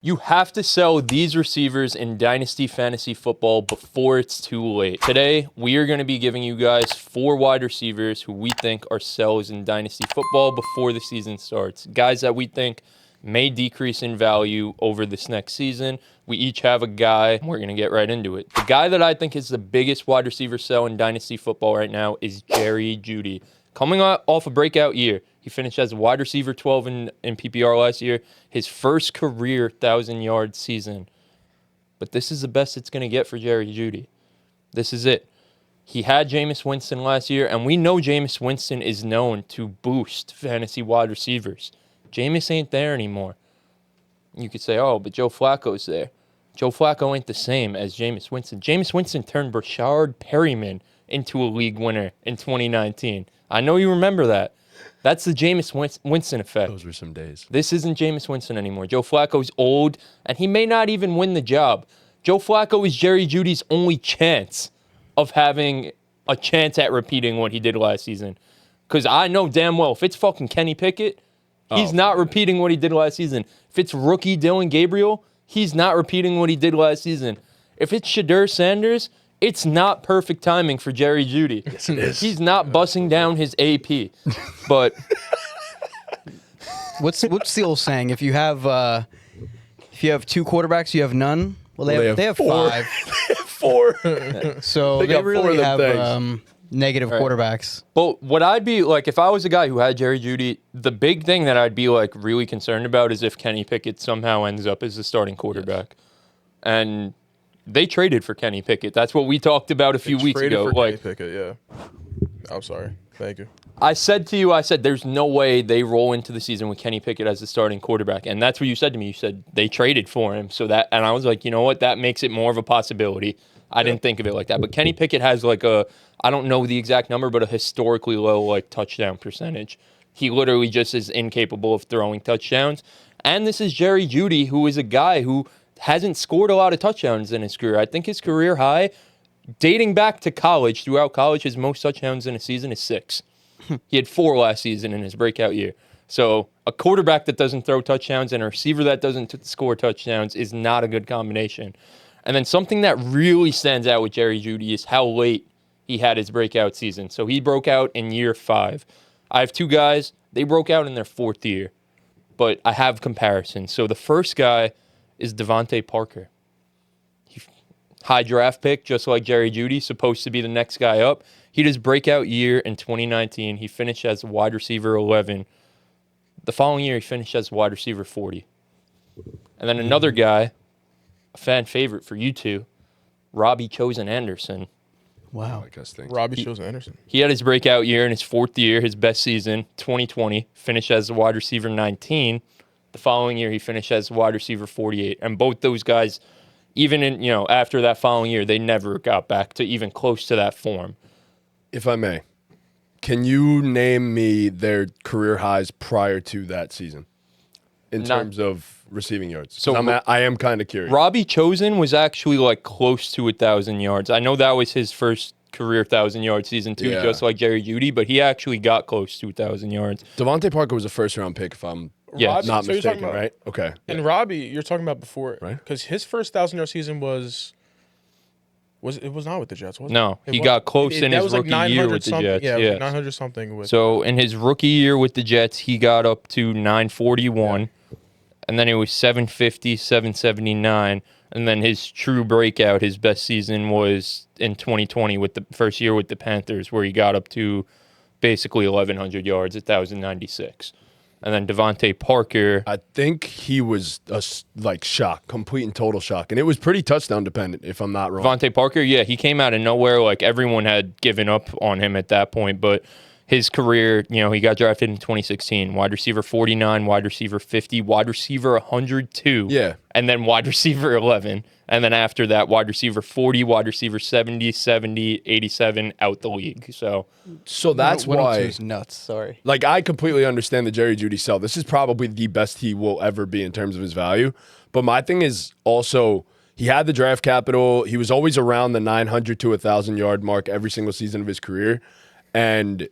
You have to sell these receivers in Dynasty Fantasy Football before it's too late. Today, we are going to be giving you guys 4 wide receivers who we think are sells in Dynasty Football before the season starts. Guys that we think may decrease in value over this next season. We each have a guy. We're going to get right into it. The guy that I think is the biggest wide receiver sell in Dynasty Football right now is Jeudy. Coming off a breakout year, he finished as a wide receiver 12 in PPR last year, his first career 1,000-yard season. But this is the best it's going to get for Jeudy. This is it. He had Jameis Winston last year, and we know Jameis Winston is known to boost fantasy wide receivers. Jameis ain't there anymore. You could say, oh, but Joe Flacco's there. Joe Flacco ain't the same as Jameis Winston. Jameis Winston turned Brashard Perryman into a league winner in 2019. I know you remember that. That's the Jameis Winston effect. Those were some days. This isn't Jameis Winston anymore. Joe Flacco's old, and he may not even win the job. Joe Flacco is Jeudy's only chance of having a chance at repeating what he did last season. Because I know damn well, if it's fucking Kenny Pickett, he's not repeating what he did last season. If it's rookie Dylan Gabriel, he's not repeating what he did last season. If it's Shadur Sanders, it's not perfect timing for Jeudy. Yes, it is. He's not bussing down his AP. But what's the old saying? If you have 2 quarterbacks, you have none. Well, they have 5. 4. So they got 4 really of them have negative quarterbacks. But what I'd be like, if I was a guy who had Jeudy, the big thing that I'd be like really concerned about is if Kenny Pickett somehow ends up as the starting quarterback. Yes. And they traded for Kenny Pickett. That's what we talked about a few weeks ago. For Kenny Pickett, yeah. I'm sorry. Thank you. I said there's no way they roll into the season with Kenny Pickett as the starting quarterback. And that's what you said to me. You said they traded for him. And I was like, you know what? That makes it more of a possibility. I didn't think of it like that. But Kenny Pickett has like I don't know the exact number, but a historically low like touchdown percentage. He literally just is incapable of throwing touchdowns. And this is Jeudy, who is a guy who hasn't scored a lot of touchdowns in his career. I think his career high, dating back to college, throughout college, his most touchdowns in a season is 6. He had 4 last season in his breakout year. So a quarterback that doesn't throw touchdowns and a receiver that doesn't score touchdowns is not a good combination. And then something that really stands out with Jeudy is how late he had his breakout season. So he broke out in year 5. I have 2 guys. They broke out in their 4th year. But I have comparisons. So the first guy is Devontae Parker. High draft pick, just like Jeudy, supposed to be the next guy up. He had his breakout year in 2019. He finished as wide receiver 11. The following year, he finished as wide receiver 40. And then another guy, a fan favorite for you two, Robbie Chosen-Anderson. Wow. Robbie Chosen-Anderson. He had his breakout year in his 4th year, his best season, 2020. Finished as wide receiver 19. The following year, he finished as wide receiver 48. And both those guys, even in after that following year, they never got back to even close to that form. If I may, can you name me their career highs prior to that season in terms of receiving yards? So I am kind of curious. Robbie Chosen was actually like close to 1,000 yards. I know that was his first career 1,000-yard season too, just like Jeudy, but he actually got close to 1,000 yards. Devontae Parker was a first-round pick, if I'm not mistaken, right? Okay. And Robbie, you're talking about before, right? Because his first 1,000-yard season was not with the Jets, was it? No, he got close in his rookie year with the Jets. Yeah, 900 something. So in his rookie year with the Jets, he got up to 941, and then it was 750, 779, and then his true breakout, his best season was in 2020 with the first year with the Panthers, where he got up to basically 1,100 yards, 1,096. And then Devontae Parker, I think he was shock, complete and total shock. And it was pretty touchdown dependent, if I'm not wrong. Devontae Parker, yeah, he came out of nowhere. Like, everyone had given up on him at that point. But his career, he got drafted in 2016. Wide receiver 49, wide receiver 50, wide receiver 102. Yeah. And then wide receiver 11. And then after that, wide receiver 40, wide receiver 70, 70, 87, out the league. So that's why is nuts. Sorry. Like, I completely understand the Jeudy sell. This is probably the best he will ever be in terms of his value. But my thing is also, he had the draft capital. He was always around the 900 to 1,000-yard mark every single season of his career. And,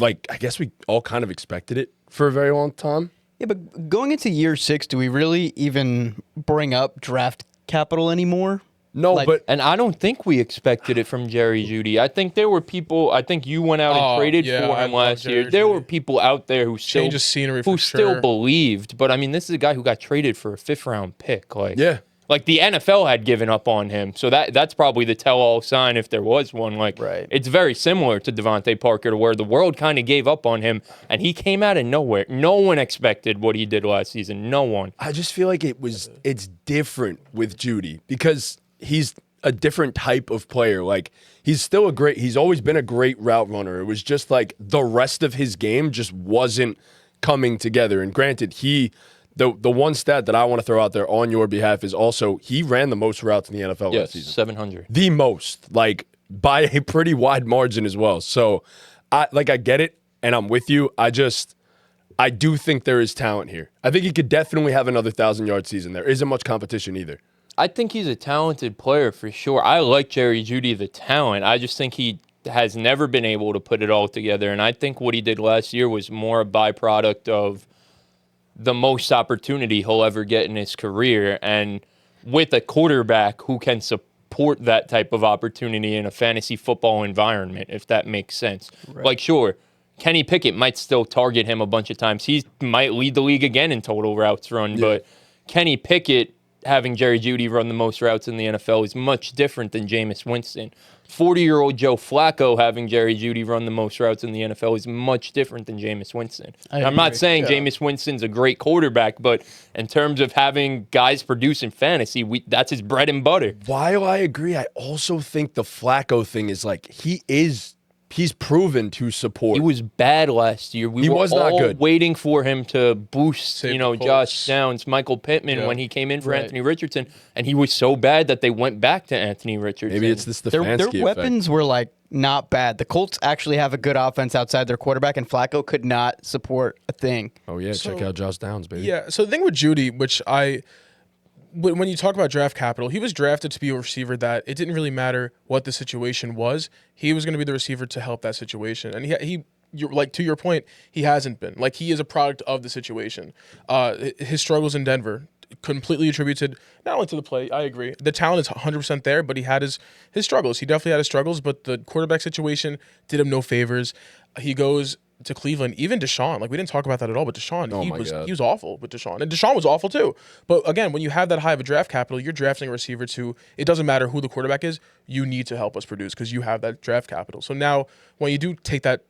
I guess we all kind of expected it for a very long time. Yeah, but going into year 6, do we really even bring up draft capital anymore? No, Like- but And I don't think we expected it from Jerry Jeudy. I think there were people. I think you went out and Oh, traded yeah, for I him love last year. Jerry There Jeudy. were people out there who still Change of scenery who for still sure. believed. But I mean, this is a guy who got traded for a 5th-round pick. Like, yeah. like the NFL had given up on him. So that's probably the tell-all sign if there was one. Like, Right. it's very similar to Devontae Parker, to where the world kind of gave up on him, and he came out of nowhere. No one expected what he did last season. No one. I just feel like it's different with Jeudy because he's a different type of player. Like he's always been a great route runner. It was just like the rest of his game just wasn't coming together. And granted, the one stat that I want to throw out there on your behalf is also he ran the most routes in the NFL last Yes, season. 700. The most, like by a pretty wide margin as well. So I get it and I'm with you. I do think there is talent here. I think he could definitely have another 1,000-yard season. There isn't much competition either. I think he's a talented player for sure. I like Jerry Jeudy, the talent. I just think he has never been able to put it all together. And I think what he did last year was more a byproduct of the most opportunity he'll ever get in his career. And with a quarterback who can support that type of opportunity in a fantasy football environment, if that makes sense. Right. Like, sure, Kenny Pickett might still target him a bunch of times. He might lead the league again in total routes run, but Kenny Pickett having Jerry Jeudy run the most routes in the NFL is much different than Jameis Winston. 40-year-old Joe Flacco having Jerry Jeudy run the most routes in the NFL is much different than Jameis Winston. I'm not saying Jameis Winston's a great quarterback, but in terms of having guys produce in fantasy, that's his bread and butter. While I agree, I also think the Flacco thing is like he's proven to support. He was bad last year. We were was not all good. waiting for him to boost, Save the Colts. Josh Downs, Michael Pittman when he came in for Right. Anthony Richardson, and he was so bad that they went back to Anthony Richardson. Maybe it's this Their Stefanski effect. weapons were like not bad. The Colts actually have a good offense outside their quarterback, and Flacco could not support a thing. Oh yeah, check out Josh Downs, baby. Yeah. So the thing with Jeudy, when you talk about draft capital, he was drafted to be a receiver that it didn't really matter what the situation was. He was going to be the receiver to help that situation. And you're, like, to your point, he hasn't been. Like, he is a product of the situation. His struggles in Denver completely attributed not only to the play, I agree. The talent is 100% there, but he had his struggles. He definitely had his struggles, but the quarterback situation did him no favors. He goes to Cleveland, even Deshaun. Like, we didn't talk about that at all, but Deshaun, he was awful with Deshaun. And Deshaun was awful too. But again, when you have that high of a draft capital, you're drafting a receiver to, it doesn't matter who the quarterback is, you need to help us produce because you have that draft capital. So now when you do take that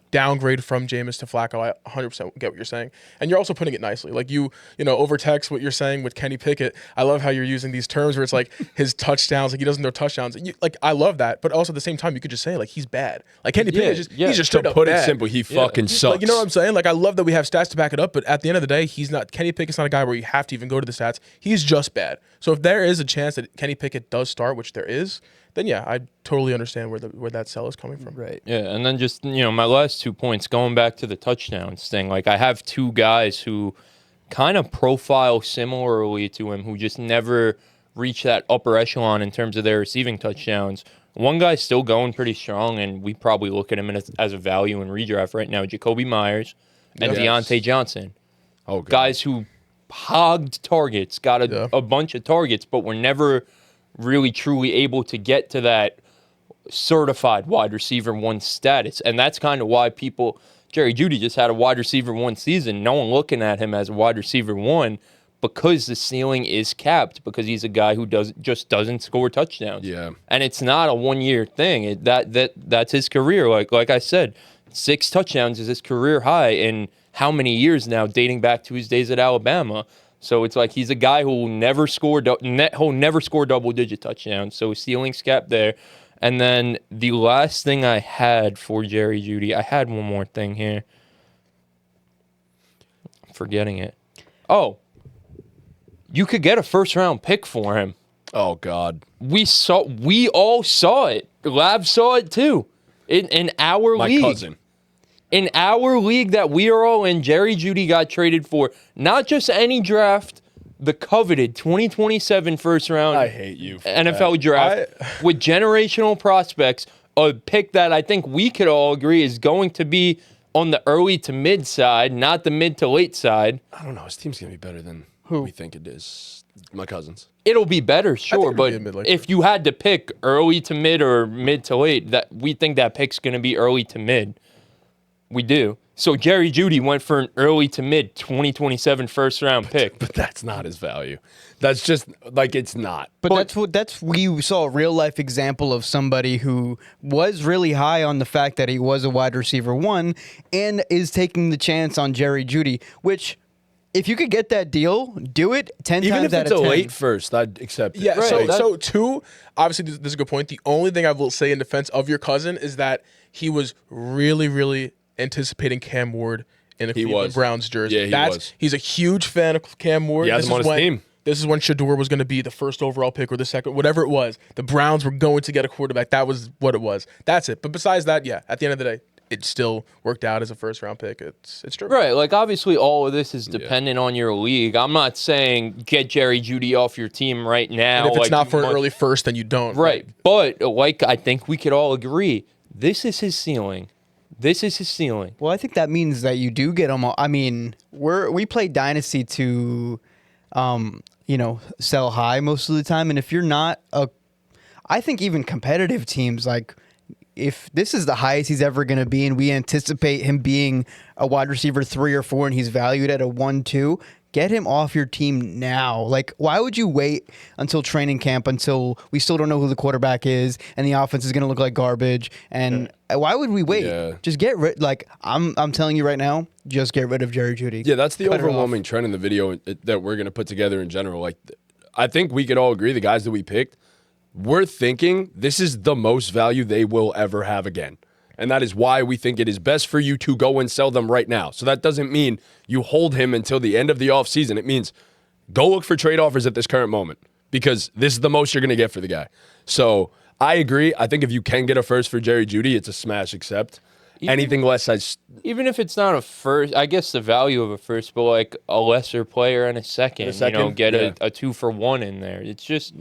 downgrade from Jameis to Flacco, I 100% get what you're saying. And you're also putting it nicely. Like you over text what you're saying with Kenny Pickett. I love how you're using these terms where it's like his touchdowns, like he doesn't throw touchdowns. Like I love that, but also at the same time you could just say like he's bad. Like Kenny Pickett he's just straight To up put bad. it simple, he fucking sucks. Like, you know what I'm saying? Like I love that we have stats to back it up, but at the end of the day, Kenny Pickett's not a guy where you have to even go to the stats. He's just bad. So if there is a chance that Kenny Pickett does start, which there is, then yeah, I totally understand where that sell is coming from. Right. Yeah, and then just, my last 2 points, going back to the touchdowns thing, like I have 2 guys who kind of profile similarly to him who just never reach that upper echelon in terms of their receiving touchdowns. One guy's still going pretty strong, and we probably look at him as a value in redraft right now, Jacoby Myers and Yes. Deontay Johnson. Oh, God. Guys who hogged targets, got a bunch of targets, but were never really truly able to get to that certified wide receiver 1 status. And that's kind of why Jerry Jeudy just had a wide receiver 1 season. No one looking at him as a wide receiver 1 because the ceiling is capped because he's a guy who just doesn't score touchdowns. Yeah. And it's not a 1-year thing. That's his career. Like I said, 6 touchdowns is his career high in how many years now, dating back to his days at Alabama. So it's like he's a guy who will never score double-digit touchdowns. So his ceiling's capped there. And then the last thing I had for Jerry Jeudy, I had one more thing here. I'm forgetting it. Oh, you could get a first-round pick for him. Oh, God. We all saw it. Lab saw it too. In our league. My cousin. In our league that we are all in, Jerry Jeudy got traded for not just any draft, the coveted 2027 first round I hate you for NFL that. draft with generational prospects, a pick that I think we could all agree is going to be on the early to mid side, not the mid to late side. I don't know. His team's going to be better than we think it is. My Cousins. It'll be better, sure, it'll but be a mid-late if you had to pick early to mid or mid to late, that we think that pick's going to be early to mid. We do. So Jerry Jeudy went for an early to mid 2027 first round pick. But that's not his value. That's just like it's not. But we saw a real life example of somebody who was really high on the fact that he was a wide receiver 1 and is taking the chance on Jerry Jeudy, which if you could get that deal, do it 10 Even times if out it's of a 10. late first, I'd accept it. Yeah, Right. so 2, obviously this is a good point. The only thing I will say in defense of your cousin is that he was really, really anticipating Cam Ward in a Cleveland Browns jersey. Yeah, he was. He's a huge fan of Cam Ward. He has him on his team. This is when Shador was going to be the first overall pick or the second, whatever it was. The Browns were going to get a quarterback. That was what it was. That's it. But besides that, yeah, at the end of the day, it still worked out as a first-round pick. It's true. Right, like obviously all of this is dependent on your league. I'm not saying get Jerry Jeudy off your team right now. And if it's like not for an you early first, then you don't. Right, but like I think we could all agree, this is his ceiling. This is his ceiling. Well, I think that means that you do get them all. I mean, we play Dynasty to, sell high most of the time. And if you're not I think even competitive teams, like if this is the highest he's ever going to be and we anticipate him being a wide receiver 3 or 4 and he's valued at a 1-2, get him off your team now. Like, why would you wait until training camp until we still don't know who the quarterback is and the offense is going to look like garbage? And why would we wait? Yeah. Just get rid. Like, I'm telling you right now, just get rid of Jerry Jeudy. Yeah, that's the Cut it overwhelming trend in the video that we're going to put together in general. Like, I think we could all agree the guys that we picked, we're thinking this is the most value they will ever have again. And that is why we think it is best for you to go and sell them right now. So that doesn't mean you hold him until the end of the offseason. It means go look for trade offers at this current moment because this is the most you're going to get for the guy. So I agree. I think if you can get a first for Jerry Jeudy, it's a smash accept. Anything less, Even if it's not a first, I guess the value of a first, but like a lesser player and a second, get a 2-for-1 in there. It's just,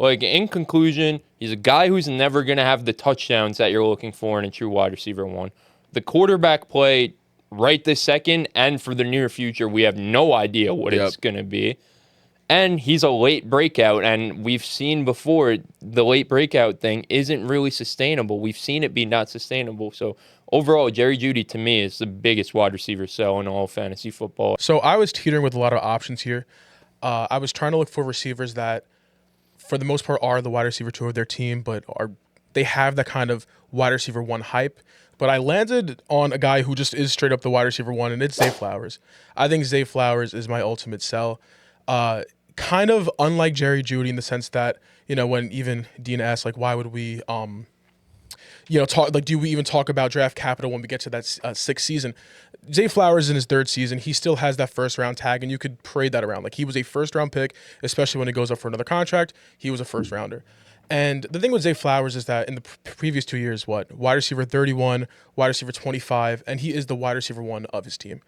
like in conclusion, he's a guy who's never going to have the touchdowns that you're looking for in a true wide receiver 1. The quarterback play right this second and for the near future, we have no idea what it's going to be. And he's a late breakout, and we've seen before the late breakout thing isn't really sustainable. We've seen it be not sustainable. So overall, Jerry Jeudy to me is the biggest wide receiver sell in all fantasy football. So I was teetering with a lot of options here. I was trying to look for receivers that, for the most part, are the wide receiver 2 of their team, but they have that kind of wide receiver 1 hype. But I landed on a guy who just is straight up the wide receiver 1, and it's Zay Flowers. I think Zay Flowers is my ultimate sell. Kind of unlike Jerry Jeudy in the sense that, when even Dean asked, like, why would we, talk, like, do we even talk about draft capital when we get to that 6th season? Zay Flowers in his 3rd season, he still has that first-round tag, and you could parade that around. Like, he was a first-round pick, especially when he goes up for another contract. He was a first-rounder. And the thing with Zay Flowers is that in the previous 2 years, wide receiver 31, wide receiver 25, and he is the wide receiver 1 of his team.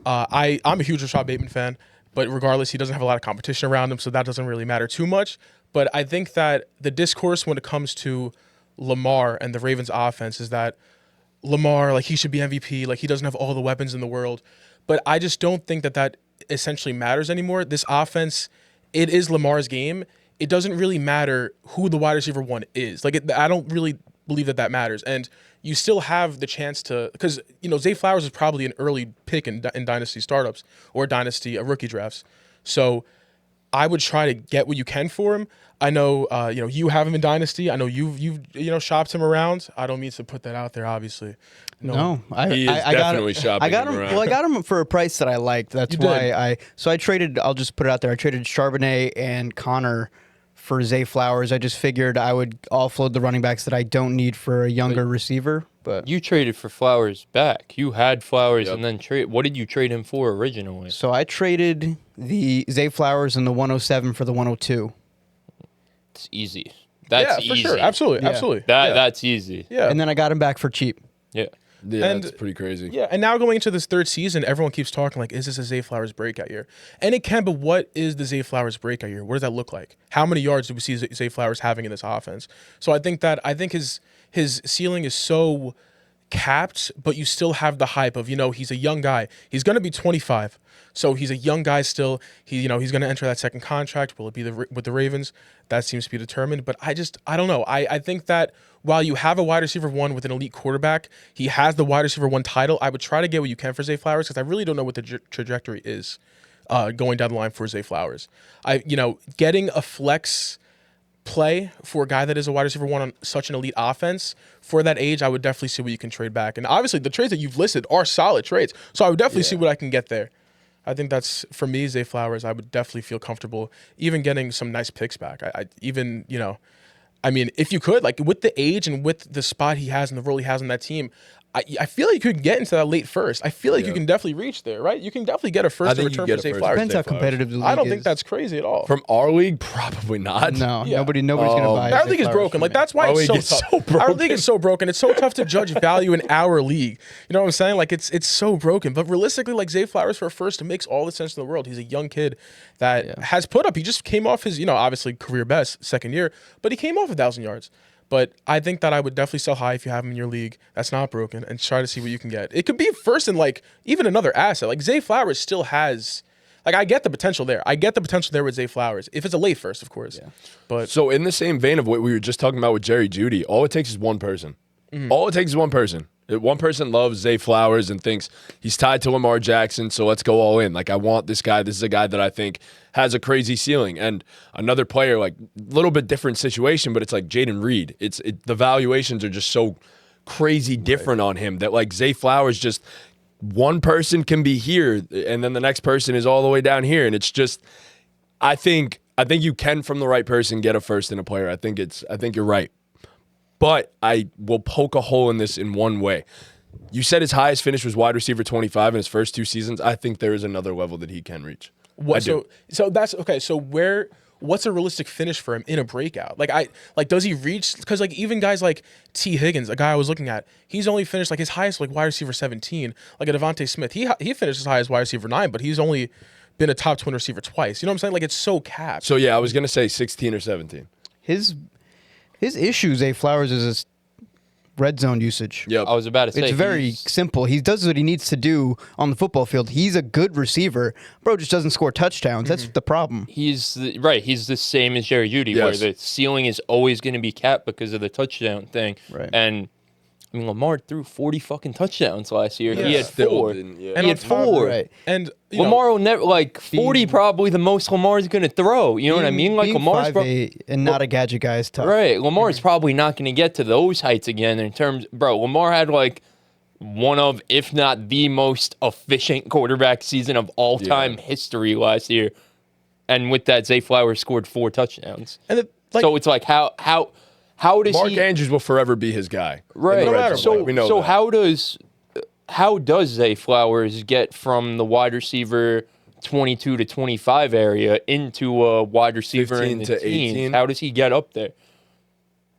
I'm a huge Rashad Bateman fan, but regardless, he doesn't have a lot of competition around him, so that doesn't really matter too much. But I think that the discourse when it comes to Lamar and the Ravens offense is that Lamar, like, he should be MVP, like, he doesn't have all the weapons in the world. But I just don't think that essentially matters anymore. This offense, it is Lamar's game. It doesn't really matter who the wide receiver 1 is. Like, I don't really believe that matters. And you still have the chance to, because, Zay Flowers is probably an early pick in Dynasty startups or Dynasty rookie drafts. So I would try to get what you can for him. I know, you have him in Dynasty. I know you've shopped him around. I don't mean to put that out there, obviously. He is definitely shopping him around. Well, I got him for a price that I liked. That's why I traded. I'll just put it out there. I traded Charbonnet and Connor for Zay Flowers. I just figured I would offload the running backs that I don't need for a younger receiver. But you traded for Flowers back. You had Flowers and then trade. What did you trade him for originally? So I traded the Zay Flowers and the 107 for the 102. It's easy. That's easy. For sure. Absolutely. That's easy. Yeah. And then I got him back for cheap. Yeah. Yeah, And- that's pretty crazy. Yeah, and now going into this 3rd season, everyone keeps talking like, is this a Zay Flowers breakout year? And it can, but what is the Zay Flowers breakout year? What does that look like? How many yards do we see Zay Flowers having in this offense? So I think his ceiling is so, capped, but you still have the hype of, he's a young guy. He's going to be 25. So he's a young guy still. He's going to enter that second contract. Will it be with the Ravens? That seems to be determined. But I don't know. I think that while you have a wide receiver 1 with an elite quarterback, he has the wide receiver 1 title. I would try to get what you can for Zay Flowers because I really don't know what the trajectory is going down the line for Zay Flowers. Getting a flex play for a guy that is a wide receiver 1 on such an elite offense for that age, I would definitely see what you can trade back. And obviously the trades that you've listed are solid trades. So I would definitely see what I can get there. I think that's, for me, Zay Flowers, I would definitely feel comfortable even getting some nice picks back. If you could, like with the age and with the spot he has and the role he has on that team, I feel like you could get into that late first. I feel like you can definitely reach there, right? You can definitely get a first in return for Zay Flowers. Depends how competitive the league I don't is. think that's crazy at all. From our league, probably not. No, nobody's going to buy Our Zay league is Flowers broken. from Like, me. that's why Our it's league so is tough. so broken. Our league is so broken. It's so tough to judge value in our league. You know what I'm saying? Like, it's so broken. But realistically, like, Zay Flowers for a first, it makes all the sense in the world. He's a young kid that has put up. He just came off his, obviously career best second year, but he came off 1,000 yards. But I think that I would definitely sell high if you have him in your league. That's not broken, and try to see what you can get. It could be first in like even another asset. Like Zay Flowers still has, like I get the potential there. I get the potential there with Zay Flowers if it's a late first, of course. Yeah. But So in the same vein of what we were just talking about with Jeudy, all it takes is one person. All it takes is one person. One person loves Zay Flowers and thinks he's tied to Lamar Jackson, so let's go all in. Like, I want this guy. This is a guy that I think has a crazy ceiling. And another player, like, a little bit different situation, but it's like Jaden Reed. The valuations are just so crazy different on him that, like, Zay Flowers just one person can be here, and then the next person is all the way down here. And it's just, I think you can, from the right person, get a first in a player. I think you're right. But I will poke a hole in this in one way. You said his highest finish was wide receiver 25 in his first 2 seasons. I think there is another level that he can reach. So that's okay. So what's a realistic finish for him in a breakout? Does he reach? Because like even guys like T. Higgins, a guy I was looking at, he's only finished like his highest like wide receiver 17. Like a Devontae Smith, he finished as high as wide receiver 9, but he's only been a top 20 receiver twice. You know what I'm saying? Like it's so capped. So yeah, I was gonna say 16 or 17. His issue, Zay Flowers, is his red zone usage. Yep. I was about to say It's very simple. He does what he needs to do on the football field. He's a good receiver. Bro just doesn't score touchdowns. That's the problem. He's the same as Jerry Jeudy, Yes. where the ceiling is always going to be capped because of the touchdown thing. Right. And I mean, Lamar threw 40 fucking touchdowns last year. Yeah. He had Still 4. didn't, yeah. And He on had top- 4. Right. And Lamar will never 40 probably the most Lamar's going to throw. You know what I mean? Like Being Lamar's 5'8" and not a gadget guy is tough. right. Lamar's probably not going to get to those heights again in terms. Bro, Lamar had like one of, if not the most efficient quarterback season of all time history last year, and with that, Zay Flowers scored 4 touchdowns. And So it's like how does Mark he? Andrews will forever be his guy. Right. No matter So what. We know so that. how does Zay Flowers get from the wide receiver 22 to 25 area into a wide receiver 15 in the to teens? 18? How does he get up there?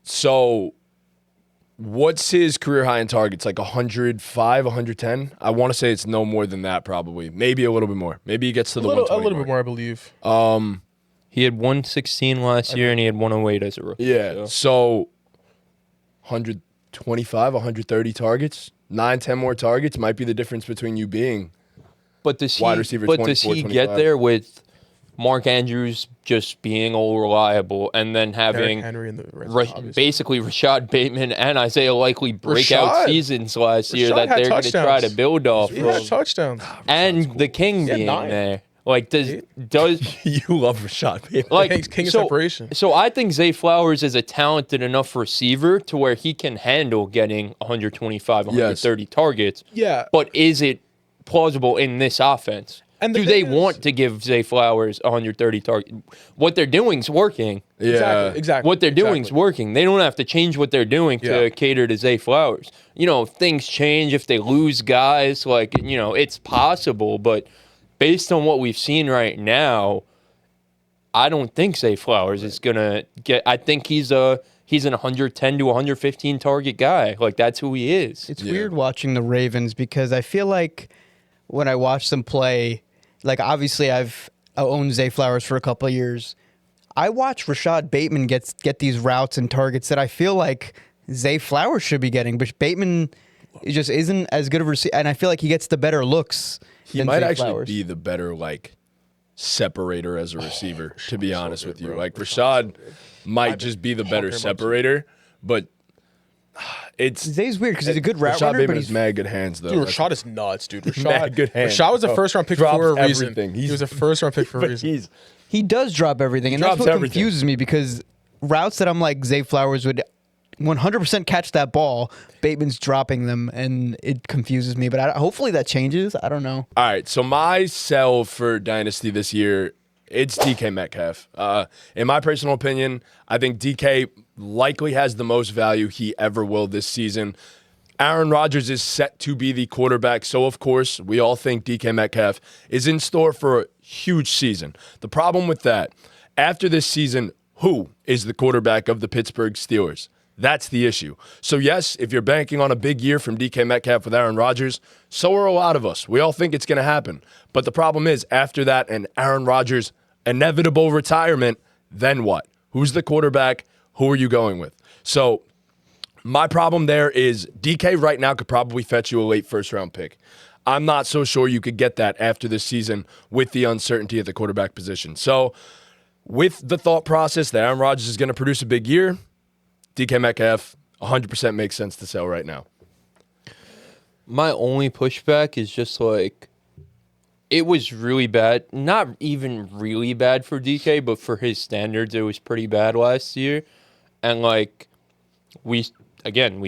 So what's his career high in targets? Like 105, 110? I want to say it's no more than that probably. Maybe a little bit more. Maybe he gets to the a little 120 bit more, I believe. He had 116 last year and he had 108 as a rookie. Yeah. So 125, 130 targets, 9, 10 more targets might be the difference between you being But does wide receiver But 24, does he 25. get there with Mark Andrews just being all reliable and then Derrick having Henry in the red zone, obviously. basically Rashad Bateman and Isaiah Likely breakout Rashad- seasons last year Rashad that had they're going to try touchdowns. to build off He had of? touchdowns. And the King had being 9. there. Like does you love Rashad Bateman. like King of so, separation. So I think Zay Flowers is a talented enough receiver to where he can handle getting 125, 130 targets. Yeah. But is it plausible in this offense? And the do they thing is- want to give Zay Flowers 130 targets? What they're doing's working. Yeah. Exactly. What they're doing's Exactly. working. They don't have to change what they're doing to Yeah. cater to Zay Flowers. You know, if things change, if they lose guys, like, you know, it's possible. But based on what we've seen right now, I don't think Zay Flowers is going to get – I think he's an 110 to 115 target guy. Like, that's who he is. It's weird watching the Ravens because I feel like when I watch them play, like obviously I've owned Zay Flowers for a couple of years. I watch Rashad Bateman get these routes and targets that I feel like Zay Flowers should be getting, but Bateman It just isn't as good of a receiver, and I feel like he gets the better looks. He than might Zay actually Flowers. be the better separator as a receiver. To be honest with you, like Rashad might just be the better separator, but it's Zay's weird because he's a good route Rashad runner, Bateman but has he's mad good hands though. Dude, Rashad is nuts, dude. Mad good hands. Rashad was a first-round pick Drops for a reason. everything. He was a first-round pick for a but reason. he does drop everything, and that's drops what everything. confuses me because routes that I'm like Zay Flowers would 100% catch that ball, Bateman's dropping them, and it confuses me. But hopefully that changes. I don't know. All right, so my sell for Dynasty this year, it's DK Metcalf. In my personal opinion, I think DK likely has the most value he ever will this season. Aaron Rodgers is set to be the quarterback, so of course, we all think DK Metcalf is in store for a huge season. The problem with that, after this season, who is the quarterback of the Pittsburgh Steelers? That's the issue. So yes, if you're banking on a big year from DK Metcalf with Aaron Rodgers, so are a lot of us. We all think it's going to happen. But the problem is, after that and Aaron Rodgers' inevitable retirement, then what? Who's the quarterback? Who are you going with? So my problem there is DK right now could probably fetch you a late first-round pick. I'm not so sure you could get that after this season with the uncertainty at the quarterback position. So with the thought process that Aaron Rodgers is going to produce a big year, DK Metcalf 100% makes sense to sell right now. My only pushback is just like, it was really bad. Not even really bad for DK, but for his standards, it was pretty bad last year. And like, we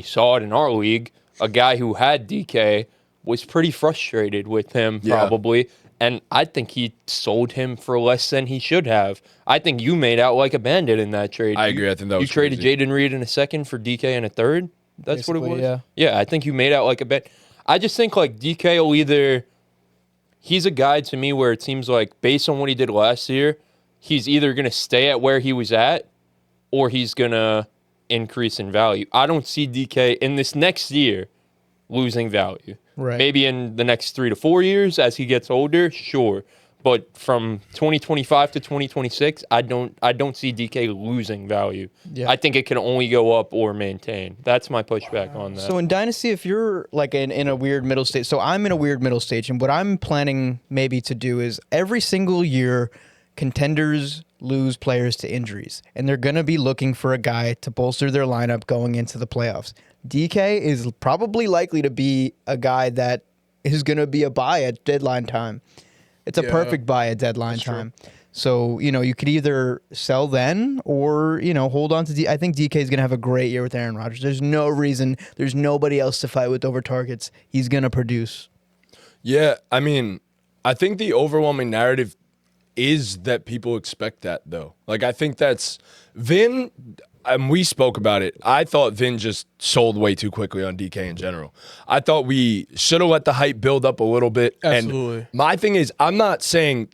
saw it in our league. A guy who had DK was pretty frustrated with him, probably. And I think he sold him for less than he should have. I think you made out like a bandit in that trade. I agree. I think that was You traded crazy. Jaden Reed in a second for DK in a third? That's what it Basically, was? yeah. Yeah, I think you made out like a bandit. I just think like DK will either... He's a guy to me where it seems like based on what he did last year, he's either going to stay at where he was at or he's going to increase in value. I don't see DK in this next year losing value. Right. Maybe in the next 3 to 4 years as he gets older, sure. But from 2025 to 2026, I don't see DK losing value. Yeah. I think it can only go up or maintain. That's my pushback on that. So in Dynasty, if you're like in a weird middle stage, so I'm in a weird middle stage, and what I'm planning maybe to do is every single year, contenders lose players to injuries, and they're going to be looking for a guy to bolster their lineup going into the playoffs. DK is probably likely to be a guy that is going to be a buy at deadline time. It's a perfect buy at deadline time. So, you could either sell then or, hold on to I think DK is going to have a great year with Aaron Rodgers. There's no reason. There's nobody else to fight with over targets. He's going to produce. Yeah, I mean, I think the overwhelming narrative is that people expect that, though. Like, I think that's Vin, and we spoke about it. I thought Vin just sold way too quickly on DK in general. I thought we should have let the hype build up a little bit. Absolutely. And my thing is, I'm not saying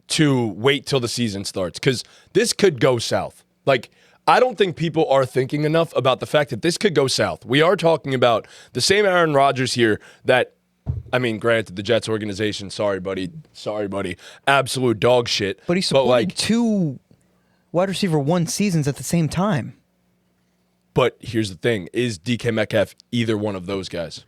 to wait till the season starts because this could go south. Like, I don't think people are thinking enough about the fact that this could go south. We are talking about the same Aaron Rodgers here that, I mean, granted, the Jets organization, sorry, buddy, absolute dog shit. But he supported two wide receiver 1 seasons at the same time. But here's the thing. Is DK Metcalf either one of those guys?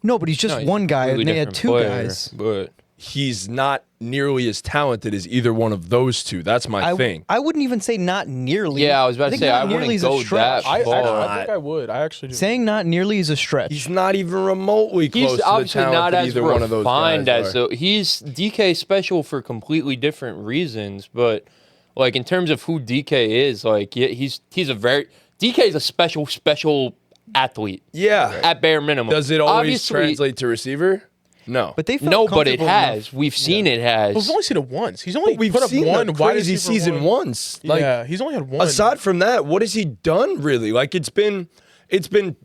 No, but he's just No, one guy, really and they had different 2 player, guys. But He's not nearly as talented as either one of those two. That's my thing. I wouldn't even say not nearly. yeah, I was about to think say not I nearly wouldn't is a go stretch. that I far. think I would. I actually do. Saying not nearly is a stretch. He's not even remotely close He's to the obviously talent not that as either one of those refined guys as are. so he's DK special for completely different reasons. But like in terms of who DK is, like he's a very DK is a special athlete. Yeah. At bare minimum. Does it always Obviously, translate to receiver? No. But they felt No, but it comfortable has. enough. We've seen it has. We've only seen it once. He's only We've put up seen one a wide crazy receiver season one. once. Like, Yeah, he's only had one. aside from that, what has he done really? Like it's been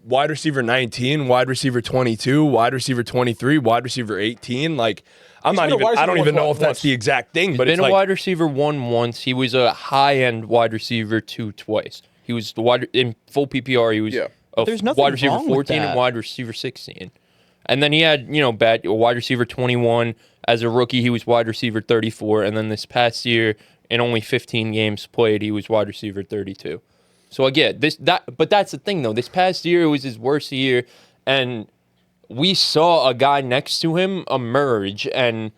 wide receiver 19, wide receiver 22, wide receiver 23, wide receiver 18. Like I been a wide don't receiver even know one if that's once. the exact thing, but Been it's a like wide receiver 1 once. He was a high-end wide receiver 2 twice. He was the wide in full PPR. He was a There's nothing wide receiver wrong with 14 that. and wide receiver 16. And then he had, wide receiver 21 as a rookie. He was wide receiver 34, and then this past year, in only 15 games played, he was wide receiver 32. So again, but that's the thing though. This past year it was his worst year, And we saw a guy next to him emerge and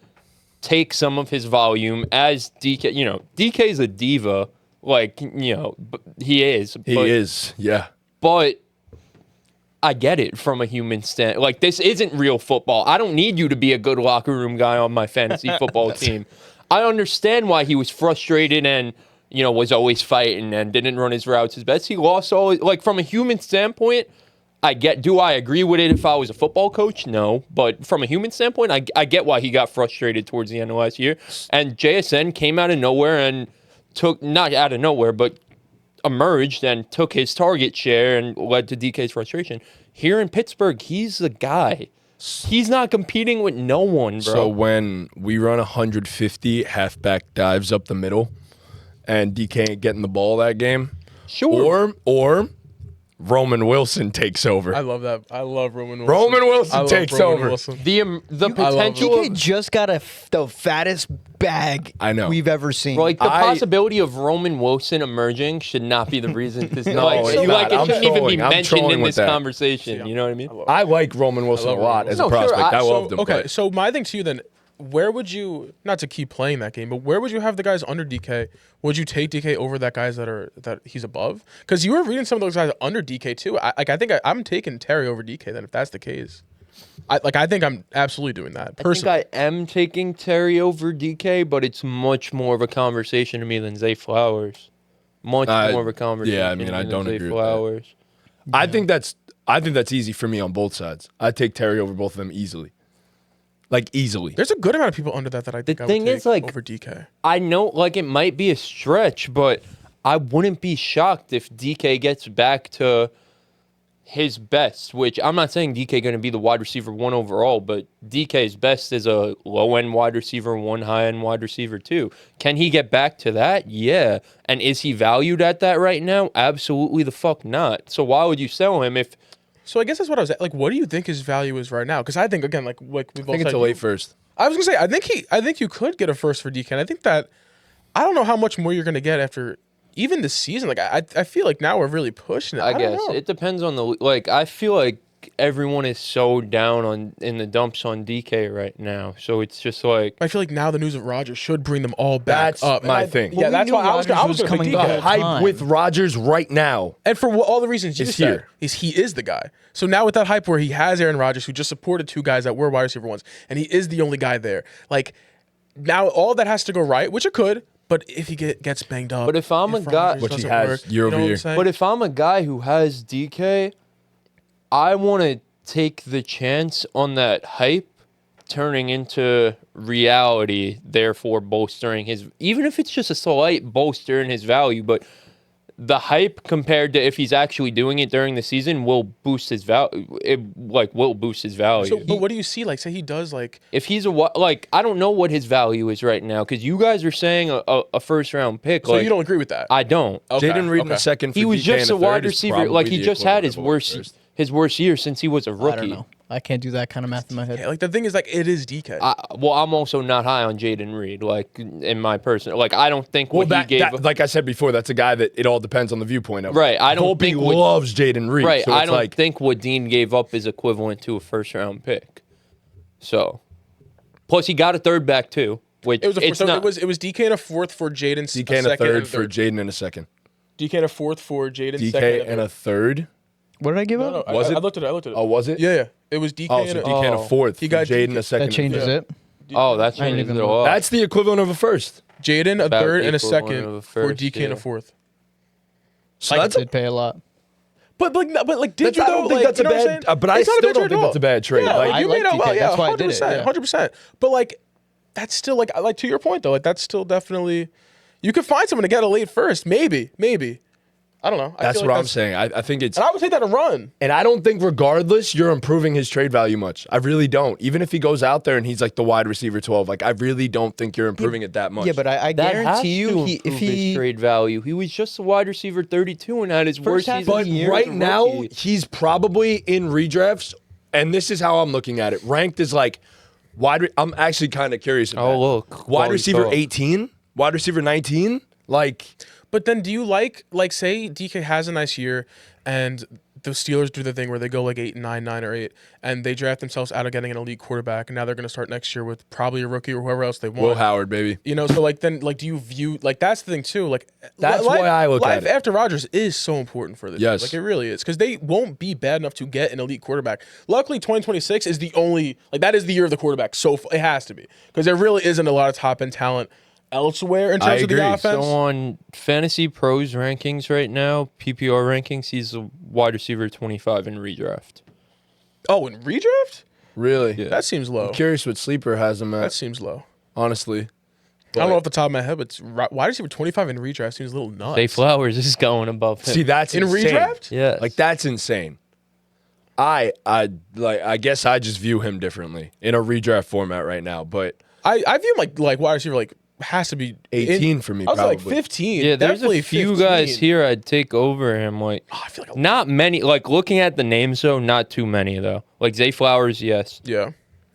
take some of his volume as DK. You know, DK's a diva. Like, you know, he is. He is, yeah. But I get it from a human stand. Like, this isn't real football. I don't need you to be a good locker room guy on my fantasy football team. I understand why he was frustrated and, you know, was always fighting and didn't run his routes his best. He lost all, like, from a human standpoint, do I agree with it if I was a football coach? No. But from a human standpoint, I get why he got frustrated towards the end of last year. And JSN came out of nowhere and not out of nowhere, but emerged and took his target share and led to DK's frustration. Here in Pittsburgh, he's the guy. He's not competing with no one, bro. So when we run 150 halfback dives up the middle and DK ain't getting the ball that game, sure. Or Roman Wilson takes over. I love that. I love Roman Wilson. Roman Wilson takes over. Wilson. The potential DK just got the fattest bag I know. we've ever seen. like the possibility of Roman Wilson emerging should not be the reason. No, it's not. Like it I'm shouldn't even be trolling. I'm mentioned trolling in with this that. conversation. You know what I mean? I like Roman Wilson a lot as a Wilson. No, sure, prospect. I So, loved him. okay, but- so my thing to you then, where would you, not to keep playing that game, but where would you have the guys under DK? Would you take DK over that guys that he's above? Because you were reading some of those guys under DK too. I think I'm taking Terry over DK then if that's the case. I think I'm absolutely doing that personally. I think I am taking Terry over DK, but it's much more of a conversation to me than Zay Flowers. Much more of a conversation. Yeah, I mean, I than don't Zay agree with Flowers. I think that's easy for me on both sides. I take Terry over both of them easily. Like, easily. There's a good amount of people under that I think I thing would take is, like, over DK. I know, like, it might be a stretch, but I wouldn't be shocked if DK gets back to his best, which I'm not saying DK going to be the wide receiver 1 overall, but DK's best is a low-end wide receiver 1, high-end wide receiver 2. Can he get back to that? Yeah. And is he valued at that right now? Absolutely the fuck not. So why would you sell him if... So I guess that's what I was at. Like, what do you think his value is right now? Because I think, again, like we both I think it's said, a late first. I was gonna say I think you could get a first for DK. And I think that I don't know how much more you're gonna get after even this season. Like I feel like now we're really pushing it. I don't guess know. it depends on the like. I feel like everyone is so down in the dumps on DK right now, so it's just like I feel like now the news of Rodgers should bring them all back That's up. my And thing. Yeah, Well, that's we why knew I was gonna Rodgers was pick coming DK. back. The hype time. with Rodgers right now. And for all the reasons you Is just said, here. he is the guy. So now with that hype where he has Aaron Rodgers, who just supported 2 guys that were wide receiver 1s, and he is the only guy there. Like now all that has to go right, which it could. But if he gets banged up, But if I'm a guy- Rodgers Which he doesn't has work, year over you know what year. I'm saying? But if I'm a guy who has DK, I want to take the chance on that hype turning into reality, therefore bolstering his, even if it's just a slight bolster in his value, but the hype compared to if he's actually doing it during the season will boost his value. It will boost his value. So, but what do you see? Like, say he does like. If he's I don't know what his value is right now because you guys are saying a first round pick. So like, you don't agree with that? I don't. Okay, Jaden Reed in the okay. second. For He was DK just in a the third wide is receiver. probably Like he the just had equivalent of his worst year since he was a rookie. I don't know. I can't do that kind of math in my head. Yeah, like the thing is, like it is DK. Well, I'm also not high on Jaden Reed. Like in my personal, like I don't think what he gave. like I said before, that's a guy that it all depends on the viewpoint of. Right, I don't Volpe think what- loves Jaden Reed. Right, so I it's don't like, think what Dean gave up is equivalent to a first round pick. So, plus he got a third back too, which it was a it's so not. it was DK and a fourth for Jaden. DK and a third for Jaden and a second. DK and a fourth for Jaden. DK and a third. What did I give No, up? no, Was I it? looked at it. I looked at it. Oh, was it? Yeah. It was DK Oh, and so a DK and a fourth. He for got Jaden a second. That changes Yeah. it. Oh, that I didn't changes even it a know. lot. That's the equivalent of a first. Jaden a About third and a equivalent second of a for first, DK and a yeah. fourth. So I that's did pay a lot. But did you I don't though? think Like, that's you a know what I'm bad. saying? But I It's not a still bad don't trade think at that's a bad trade. Yeah, Like, I you like made out well. DK, Yeah, that's why I did it, 100%. 100%. But like, that's still like to your point though. Like that's still definitely. You could find someone to get a late first, maybe. I don't know. I That's feel what like I'm saying. I think it's. And I would take that a run. And I don't think, regardless, you're improving his trade value much. I really don't. Even if he goes out there and he's like the wide receiver 12, like I really don't think you're improving it that much. Yeah, but I That has guarantee you, to if improve he his trade value, he was just a wide receiver 32 and had his worst half season. of But the year right as a now, rookie. he's probably in redrafts, and this is how I'm looking at it. Ranked as like I'm actually kind of curious. About look, wide quality receiver talk. 18, wide receiver 19, like. But then do you like say DK has a nice year and the Steelers do the thing where they go like 8-9, 9 or 8, and they draft themselves out of getting an elite quarterback, and now they're going to start next year with probably a rookie or whoever else they want. Will Howard, baby. You know, so like then like do you view like that's the thing too? Like That's why I look at life it. after Rodgers is so important for this. Yes. Like it really is, because they won't be bad enough to get an elite quarterback. Luckily, 2026 is the only that is the year of the quarterback. So it has to be, because there really isn't a lot of top end talent elsewhere in terms of the agree. offense. So on Fantasy Pros rankings right now, PPR rankings, he's a wide receiver 25 in redraft. Oh, in redraft? Really? Yeah. That seems low. I'm curious what sleeper has him That at. seems low. Honestly, I don't know off the top of my head, but wide receiver 25 in redraft seems a little nuts. Zay Flowers is going above him. see that's in insane. redraft? Yeah. Like that's insane. I guess I just view him differently in a redraft format right now, but I view him like wide receiver like has to be 18 for me, I was like probably. 15. Yeah, there's Definitely a few 15. guys here I'd take over him. Like, Oh, I feel like not many. Like, looking at the names, though, not too many, though. Like, Zay Flowers, yes. yeah.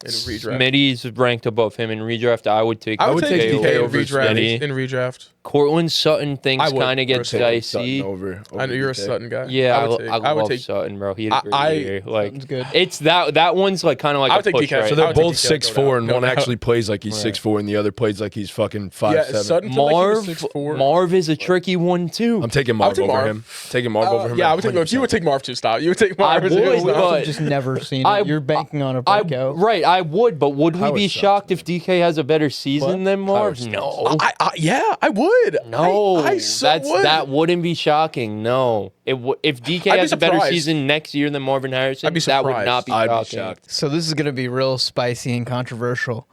In redraft. Smitty's ranked above him in redraft. I would take I would take DK DK over in redraft. Smitty. In redraft. Cortland Sutton, things I would kind of get personally. dicey. Over I know you're a DK. Sutton guy. Yeah, I would take, I I would love take Sutton, bro. He had a great I- year. Like, Sutton's good. it's that one's like kind of like I a would take push DK. right So I they're would take both DK, 6'4", no and doubt. one No doubt. actually plays like he's 6'4", and the other plays like he's fucking 5'7". Yeah, Sutton felt like he was Marv, 6'4". Marv is a tricky one too. I'm taking I would Marv take over Marv. him. Taking Marv over him. Yeah, at I would take Marv. You would 100%. take Marv too. Stop. You would take Marv. I as it is would, now. but- I've just never seen I- it. You're banking on a I breakout. right, I would, but would we Howard be sucks, shocked if DK has a better season than Marv? sucks. No, Yeah, I would. no, I so would. that wouldn't be shocking. No, if DK I'd be has a better surprised. season next year than Marvin Harrison, I'd be that would surprised. not be I'd be shocking. shocked. So this is going to be real spicy and controversial.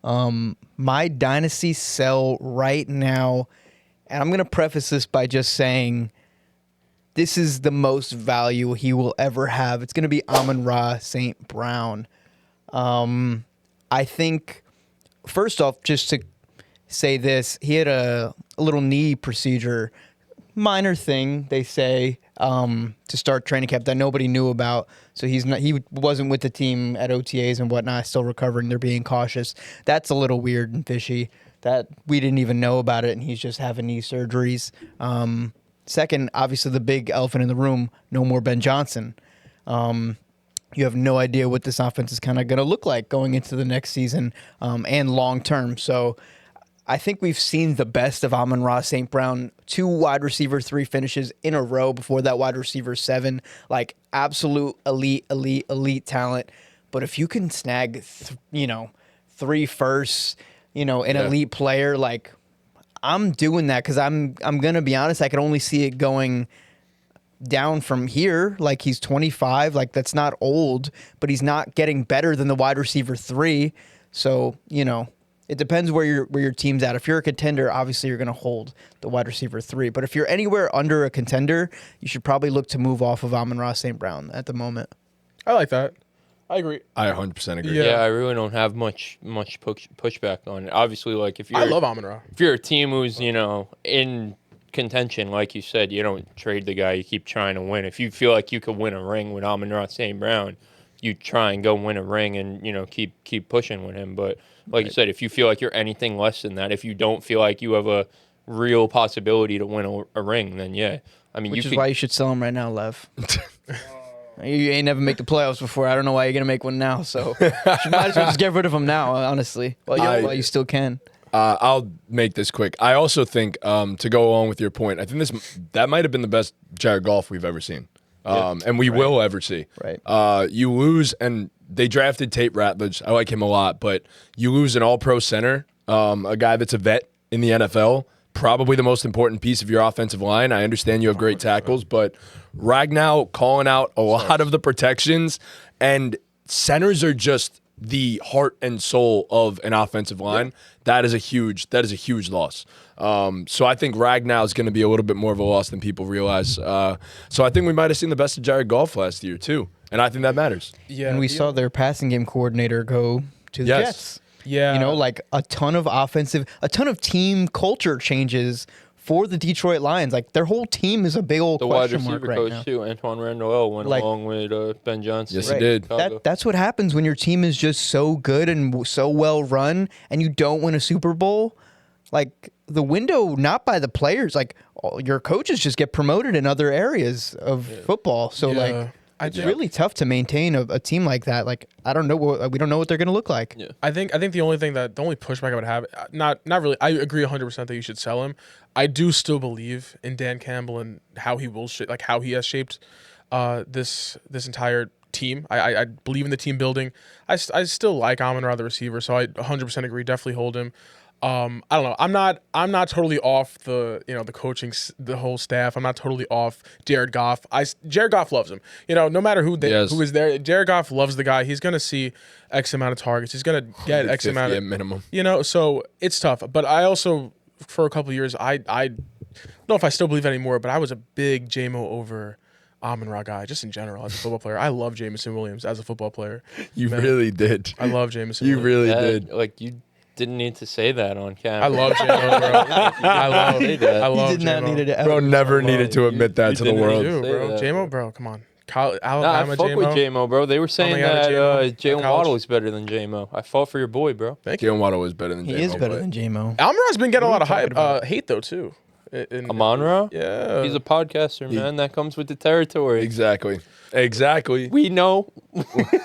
My dynasty sell right now, and I'm going to preface this by just saying this is the most value he will ever have. It's going to be Amon-Ra St. Brown. I think, first off, just to say this, he had a little knee procedure, minor thing, they say, to start training camp that nobody knew about. So he wasn't with the team at OTAs and whatnot, still recovering. They're being cautious. That's a little weird and fishy that we didn't even know about it, and he's just having knee surgeries. Second, obviously the big elephant in the room, no more Ben Johnson. You have no idea what this offense is kind of going to look like going into the next season and long term. So I think we've seen the best of Amon-Ra St. Brown, 2 wide receiver 3 finishes in a row before that wide receiver 7, like absolute elite talent. But if you can snag, 3 firsts, an elite player, like I'm doing that because I'm going to be honest, I can only see it going down from here. Like he's 25, like that's not old, but he's not getting better than the wide receiver 3. So, it depends where your team's at. If you're a contender, obviously you're going to hold the wide receiver 3. But if you're anywhere under a contender, you should probably look to move off of Amon-Ra St. Brown at the moment. I like that. I agree. I 100% agree. Yeah. Yeah, I really don't have much pushback on it. Obviously, like if you're I love Amon-Ra. if you're a team who's in contention, like you said, you don't trade the guy. You keep trying to win. If you feel like you could win a ring with Amon-Ra St. Brown, you try and go win a ring and keep pushing with him. But like you said, if you feel like you're anything less than that, if you don't feel like you have a real possibility to win a ring, then yeah, I mean, Which is why you should sell him right now, Lev. You ain't never make the playoffs before. I don't know why you're going to make one now. So you might as well just get rid of him now, honestly, while you still can. I'll make this quick. I also think, to go along with your point, I think that might have been the best Jared Goff we've ever seen, and we will ever see. Right. You lose, and they drafted Tate Ratledge. I like him a lot, but you lose an all-pro center, a guy that's a vet in the NFL, probably the most important piece of your offensive line. I understand you have great tackles, but Ragnow calling out a lot of the protections, and centers are just the heart and soul of an offensive line. Yep. That is a huge loss. So I think Ragnow is going to be a little bit more of a loss than people realize. So I think we might have seen the best of Jared Goff last year too, and I think that matters. Yeah, And we saw their passing game coordinator go to the Jets. Yeah. Like a ton of team culture changes for the Detroit Lions. Like their whole team is a big old the wide question receiver mark right coach now. too. Antoine Randall went along with Ben Johnson. Yes, he did. That's what happens when your team is just so good and so well run, and you don't win a Super Bowl. like the window, not by the players. Like your coaches just get promoted in other areas of football. So like. It's really tough to maintain a team like that. Like I don't know we don't know what they're going to look like. Yeah. I think the only pushback I would have, not really. I agree 100% that you should sell him. I do still believe in Dan Campbell and how he will how he has shaped this entire team. I believe in the team building. I still like Amon-Ra the receiver, so I 100% agree. Definitely hold him. I don't know. I'm not totally off the the coaching, the whole staff. I'm not totally off Jared Goff. Jared Goff loves him. No matter who is there, Jared Goff loves the guy. He's gonna see X amount of targets. He's gonna get X amount of minimum. So it's tough. But I also, for a couple of years, I don't know if I still believe anymore, but I was a big JMO over Amon-Ra guy, just in general as a football player. I love Jameson Williams as a football player. You really did. I love Jameson. You Williams. really did. Like you didn't need to say that on camera. I love JMO, bro. I love He did not JMO. need it. Bro never needed to admit that to the world. You do, bro. that, JMO, bro, come on. I Alabama, fuck with JMO, bro. They were saying that Jalen Waddle is better than JMO. I fought for your boy, bro. Thank you. Jalen Waddle is better than He J-Mo, is better but- than JMO. Amon-Ra's been getting a lot of hate though too. Amon-Ra? Yeah. He's a podcaster, man. That comes with the territory. Exactly. We know. Comes with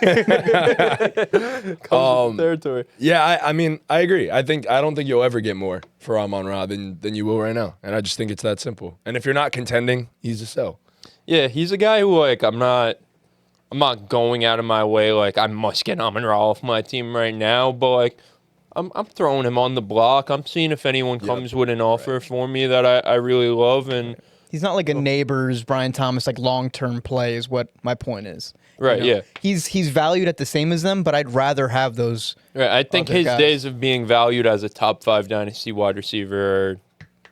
the territory. Yeah, I mean, I agree. I don't think you'll ever get more for Amon-Ra than you will right now. And I just think it's that simple. And if you're not contending, he's a sell. Yeah, he's a guy who I'm not going out of my way like I must get Amon-Ra off my team right now, but I'm throwing him on the block. I'm seeing if anyone comes with an offer for me that I really love, and He's not like a Neighbors, Brian Thomas, like long-term play is what my point is. right, yeah. He's valued at the same as them, but I'd rather have those. Right, I think other his guys. days of being valued as a top 5 dynasty wide receiver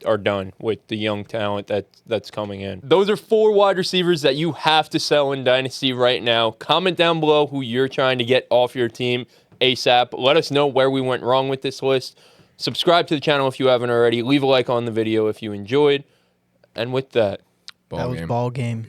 are done with the young talent that's coming in. Those are 4 wide receivers that you have to sell in dynasty right now. Comment down below who you're trying to get off your team ASAP. Let us know where we went wrong with this list. Subscribe to the channel if you haven't already. Leave a like on the video if you enjoyed. And with that, That was ball game.